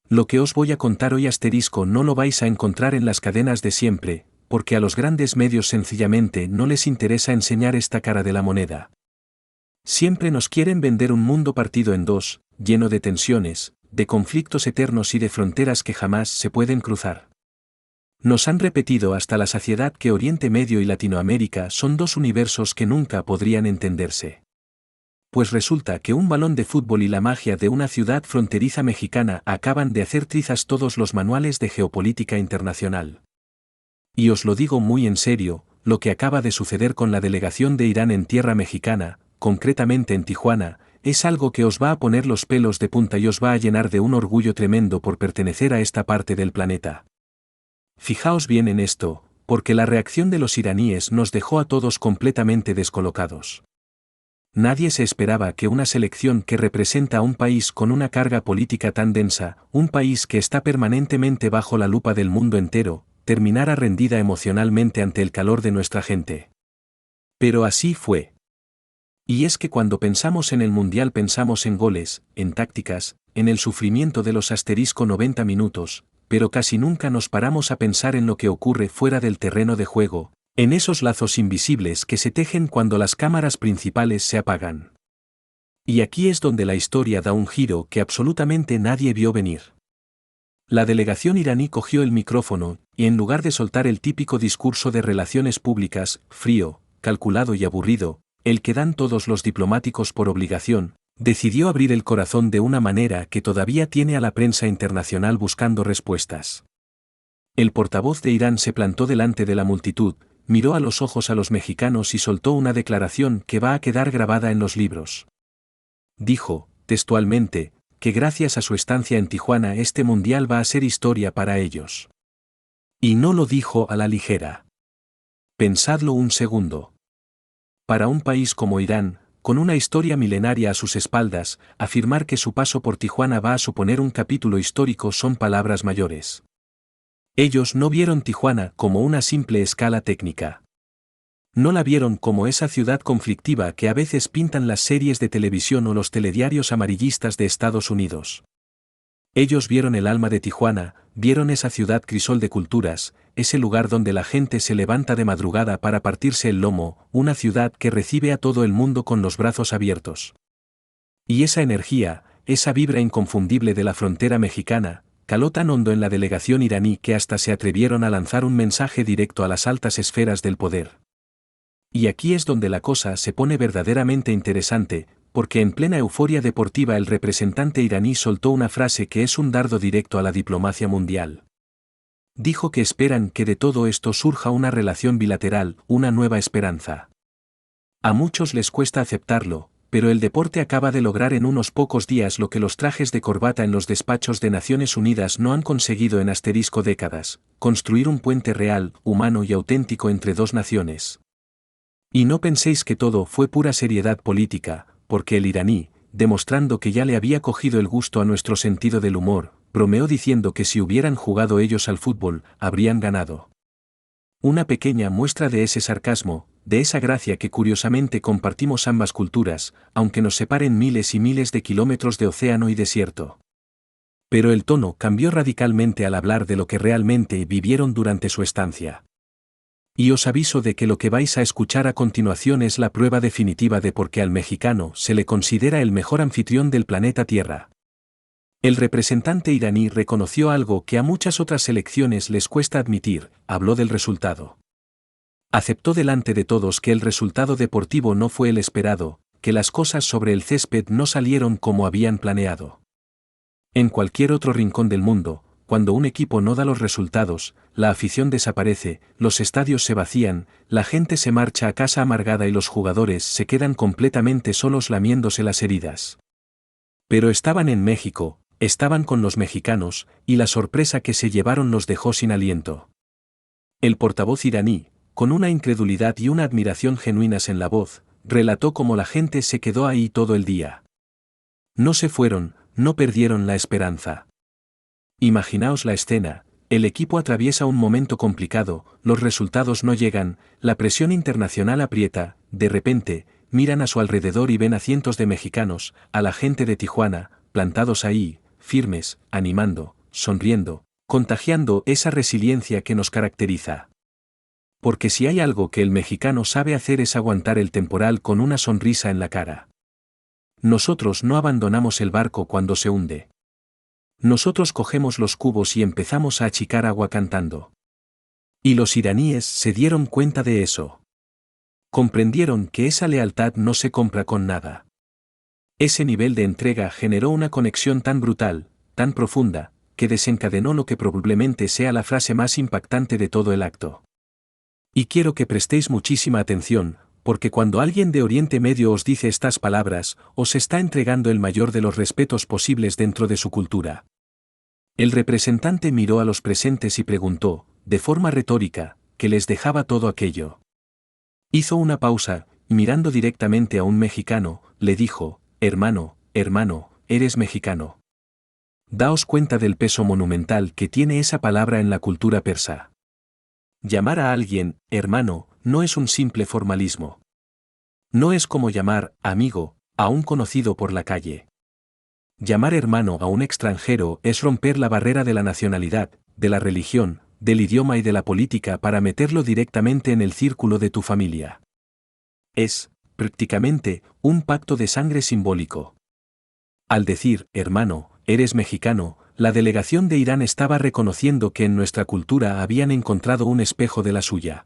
Lo que os voy a contar hoy no lo vais a encontrar en las cadenas de siempre, porque a los grandes medios sencillamente no les interesa enseñar esta cara de la moneda. Siempre nos quieren vender un mundo partido en dos, lleno de tensiones, de conflictos eternos y de fronteras que jamás se pueden cruzar. Nos han repetido hasta la saciedad que Oriente Medio y Latinoamérica son dos universos que nunca podrían entenderse. Pues resulta que un balón de fútbol y la magia de una ciudad fronteriza mexicana acaban de hacer trizas todos los manuales de geopolítica internacional. Y os lo digo muy en serio, lo que acaba de suceder con la delegación de Irán en tierra mexicana, concretamente en Tijuana, es algo que os va a poner los pelos de punta y os va a llenar de un orgullo tremendo por pertenecer a esta parte del planeta. Fijaos bien en esto, porque la reacción de los iraníes nos dejó a todos completamente descolocados. Nadie se esperaba que una selección que representa a un país con una carga política tan densa, un país que está permanentemente bajo la lupa del mundo entero, terminara rendida emocionalmente ante el calor de nuestra gente. Pero así fue. Y es que cuando pensamos en el Mundial pensamos en goles, en tácticas, en el sufrimiento de los 90 minutos, pero casi nunca nos paramos a pensar en lo que ocurre fuera del terreno de juego, en esos lazos invisibles que se tejen cuando las cámaras principales se apagan. Y aquí es donde la historia da un giro que absolutamente nadie vio venir. La delegación iraní cogió el micrófono, y en lugar de soltar el típico discurso de relaciones públicas, frío, calculado y aburrido, el que dan todos los diplomáticos por obligación, decidió abrir el corazón de una manera que todavía tiene a la prensa internacional buscando respuestas. El portavoz de Irán se plantó delante de la multitud, miró a los ojos a los mexicanos y soltó una declaración que va a quedar grabada en los libros. Dijo, textualmente, que gracias a su estancia en Tijuana este mundial va a ser historia para ellos. Y no lo dijo a la ligera. Pensadlo un segundo. Para un país como Irán, con una historia milenaria a sus espaldas, afirmar que su paso por Tijuana va a suponer un capítulo histórico son palabras mayores. Ellos no vieron Tijuana como una simple escala técnica. No la vieron como esa ciudad conflictiva que a veces pintan las series de televisión o los telediarios amarillistas de Estados Unidos. Ellos vieron el alma de Tijuana, vieron esa ciudad crisol de culturas, ese lugar donde la gente se levanta de madrugada para partirse el lomo, una ciudad que recibe a todo el mundo con los brazos abiertos. Y esa energía, esa vibra inconfundible de la frontera mexicana, caló tan hondo en la delegación iraní que hasta se atrevieron a lanzar un mensaje directo a las altas esferas del poder. Y aquí es donde la cosa se pone verdaderamente interesante, porque en plena euforia deportiva el representante iraní soltó una frase que es un dardo directo a la diplomacia mundial. Dijo que esperan que de todo esto surja una relación bilateral, una nueva esperanza. A muchos les cuesta aceptarlo, pero el deporte acaba de lograr en unos pocos días lo que los trajes de corbata en los despachos de Naciones Unidas no han conseguido en décadas, construir un puente real, humano y auténtico entre dos naciones. Y no penséis que todo fue pura seriedad política, porque el iraní, demostrando que ya le había cogido el gusto a nuestro sentido del humor, bromeó diciendo que si hubieran jugado ellos al fútbol, habrían ganado. Una pequeña muestra de ese sarcasmo, de esa gracia que curiosamente compartimos ambas culturas, aunque nos separen miles y miles de kilómetros de océano y desierto. Pero el tono cambió radicalmente al hablar de lo que realmente vivieron durante su estancia. Y os aviso de que lo que vais a escuchar a continuación es la prueba definitiva de por qué al mexicano se le considera el mejor anfitrión del planeta Tierra. El representante iraní reconoció algo que a muchas otras selecciones les cuesta admitir, habló del resultado. Aceptó delante de todos que el resultado deportivo no fue el esperado, que las cosas sobre el césped no salieron como habían planeado. En cualquier otro rincón del mundo, cuando un equipo no da los resultados, la afición desaparece, los estadios se vacían, la gente se marcha a casa amargada y los jugadores se quedan completamente solos lamiéndose las heridas. Pero estaban en México, estaban con los mexicanos, y la sorpresa que se llevaron los dejó sin aliento. El portavoz iraní, con una incredulidad y una admiración genuinas en la voz, relató cómo la gente se quedó ahí todo el día. No se fueron, no perdieron la esperanza. Imaginaos la escena, el equipo atraviesa un momento complicado, los resultados no llegan, la presión internacional aprieta, de repente, miran a su alrededor y ven a cientos de mexicanos, a la gente de Tijuana, plantados ahí, firmes, animando, sonriendo, contagiando esa resiliencia que nos caracteriza. Porque si hay algo que el mexicano sabe hacer es aguantar el temporal con una sonrisa en la cara. Nosotros no abandonamos el barco cuando se hunde. Nosotros cogemos los cubos y empezamos a achicar agua cantando. Y los iraníes se dieron cuenta de eso. Comprendieron que esa lealtad no se compra con nada. Ese nivel de entrega generó una conexión tan brutal, tan profunda, que desencadenó lo que probablemente sea la frase más impactante de todo el acto. Y quiero que prestéis muchísima atención, porque cuando alguien de Oriente Medio os dice estas palabras, os está entregando el mayor de los respetos posibles dentro de su cultura. El representante miró a los presentes y preguntó, de forma retórica, ¿qué les dejaba todo aquello? Hizo una pausa, y mirando directamente a un mexicano, le dijo, hermano, eres mexicano. Daos cuenta del peso monumental que tiene esa palabra en la cultura persa. Llamar a alguien, hermano, no es un simple formalismo. No es como llamar, amigo, a un conocido por la calle. Llamar hermano a un extranjero es romper la barrera de la nacionalidad, de la religión, del idioma y de la política para meterlo directamente en el círculo de tu familia. Es, prácticamente, un pacto de sangre simbólico. Al decir, hermano, eres mexicano, la delegación de Irán estaba reconociendo que en nuestra cultura habían encontrado un espejo de la suya.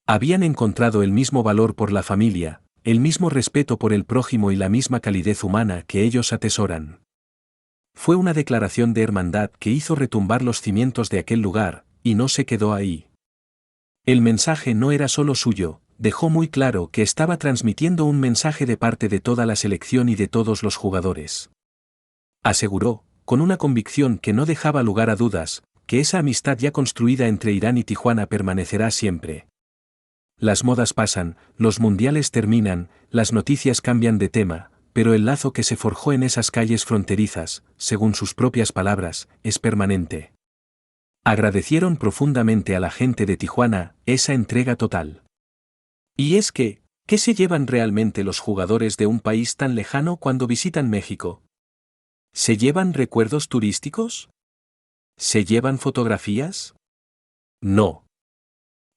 Habían encontrado el mismo valor por la familia, el mismo respeto por el prójimo y la misma calidez humana que ellos atesoran. Fue una declaración de hermandad que hizo retumbar los cimientos de aquel lugar, y no se quedó ahí. El mensaje no era solo suyo, dejó muy claro que estaba transmitiendo un mensaje de parte de toda la selección y de todos los jugadores. Aseguró, con una convicción que no dejaba lugar a dudas, que esa amistad ya construida entre Irán y Tijuana permanecerá siempre. Las modas pasan, los mundiales terminan, las noticias cambian de tema, pero el lazo que se forjó en esas calles fronterizas, según sus propias palabras, es permanente. Agradecieron profundamente a la gente de Tijuana esa entrega total. Y es que, ¿qué se llevan realmente los jugadores de un país tan lejano cuando visitan México? ¿Se llevan recuerdos turísticos? ¿Se llevan fotografías? No.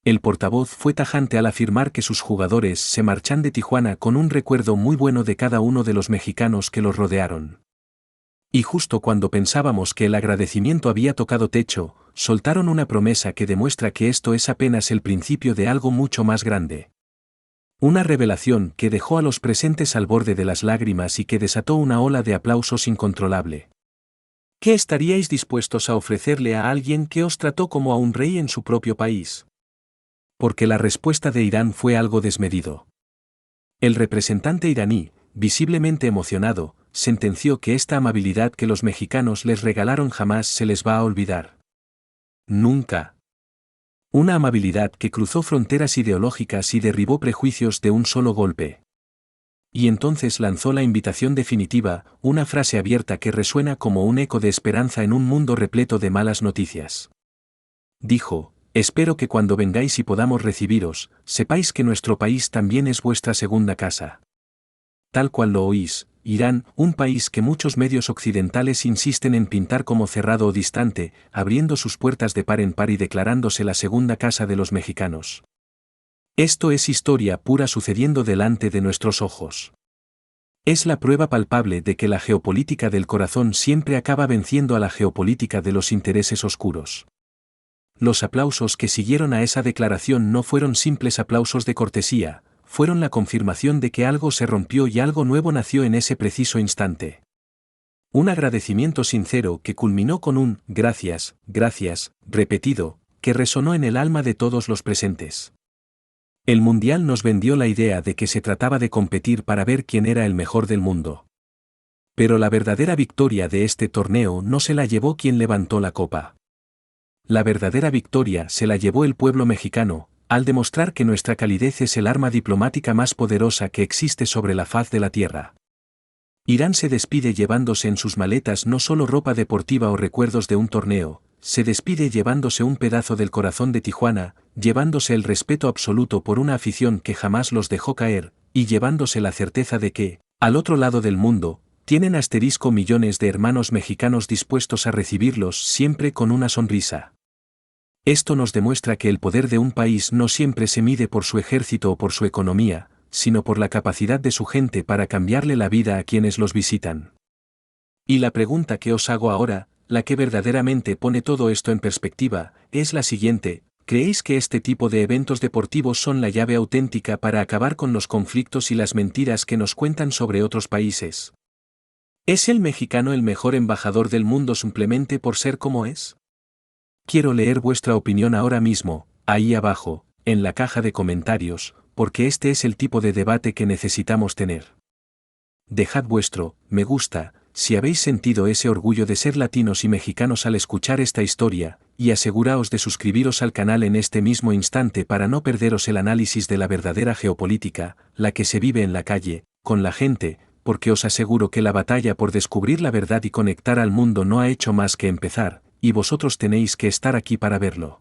El portavoz fue tajante al afirmar que sus jugadores se marchan de Tijuana con un recuerdo muy bueno de cada uno de los mexicanos que los rodearon. Y justo cuando pensábamos que el agradecimiento había tocado techo, soltaron una promesa que demuestra que esto es apenas el principio de algo mucho más grande. Una revelación que dejó a los presentes al borde de las lágrimas y que desató una ola de aplausos incontrolable. ¿Qué estaríais dispuestos a ofrecerle a alguien que os trató como a un rey en su propio país? Porque la respuesta de Irán fue algo desmedido. El representante iraní, visiblemente emocionado, sentenció que esta amabilidad que los mexicanos les regalaron jamás se les va a olvidar. Nunca. Una amabilidad que cruzó fronteras ideológicas y derribó prejuicios de un solo golpe. Y entonces lanzó la invitación definitiva, una frase abierta que resuena como un eco de esperanza en un mundo repleto de malas noticias. Dijo, espero que cuando vengáis y podamos recibiros, sepáis que nuestro país también es vuestra segunda casa. Tal cual lo oís, Irán, un país que muchos medios occidentales insisten en pintar como cerrado o distante, abriendo sus puertas de par en par y declarándose la segunda casa de los mexicanos. Esto es historia pura sucediendo delante de nuestros ojos. Es la prueba palpable de que la geopolítica del corazón siempre acaba venciendo a la geopolítica de los intereses oscuros. Los aplausos que siguieron a esa declaración no fueron simples aplausos de cortesía, fueron la confirmación de que algo se rompió y algo nuevo nació en ese preciso instante. Un agradecimiento sincero que culminó con un gracias, repetido, que resonó en el alma de todos los presentes. El Mundial nos vendió la idea de que se trataba de competir para ver quién era el mejor del mundo. Pero la verdadera victoria de este torneo no se la llevó quien levantó la copa. La verdadera victoria se la llevó el pueblo mexicano, al demostrar que nuestra calidez es el arma diplomática más poderosa que existe sobre la faz de la tierra. Irán se despide llevándose en sus maletas no solo ropa deportiva o recuerdos de un torneo, se despide llevándose un pedazo del corazón de Tijuana, llevándose el respeto absoluto por una afición que jamás los dejó caer, y llevándose la certeza de que, al otro lado del mundo, Tienen asterisco millones de hermanos mexicanos dispuestos a recibirlos siempre con una sonrisa. Esto nos demuestra que el poder de un país no siempre se mide por su ejército o por su economía, sino por la capacidad de su gente para cambiarle la vida a quienes los visitan. Y la pregunta que os hago ahora, la que verdaderamente pone todo esto en perspectiva, es la siguiente: ¿creéis que este tipo de eventos deportivos son la llave auténtica para acabar con los conflictos y las mentiras que nos cuentan sobre otros países? ¿Es el mexicano el mejor embajador del mundo simplemente por ser como es? Quiero leer vuestra opinión ahora mismo, ahí abajo, en la caja de comentarios, porque este es el tipo de debate que necesitamos tener. Dejad vuestro me gusta si habéis sentido ese orgullo de ser latinos y mexicanos al escuchar esta historia, y aseguraos de suscribiros al canal en este mismo instante para no perderos el análisis de la verdadera geopolítica, la que se vive en la calle, con la gente, porque os aseguro que la batalla por descubrir la verdad y conectar al mundo no ha hecho más que empezar, y vosotros tenéis que estar aquí para verlo.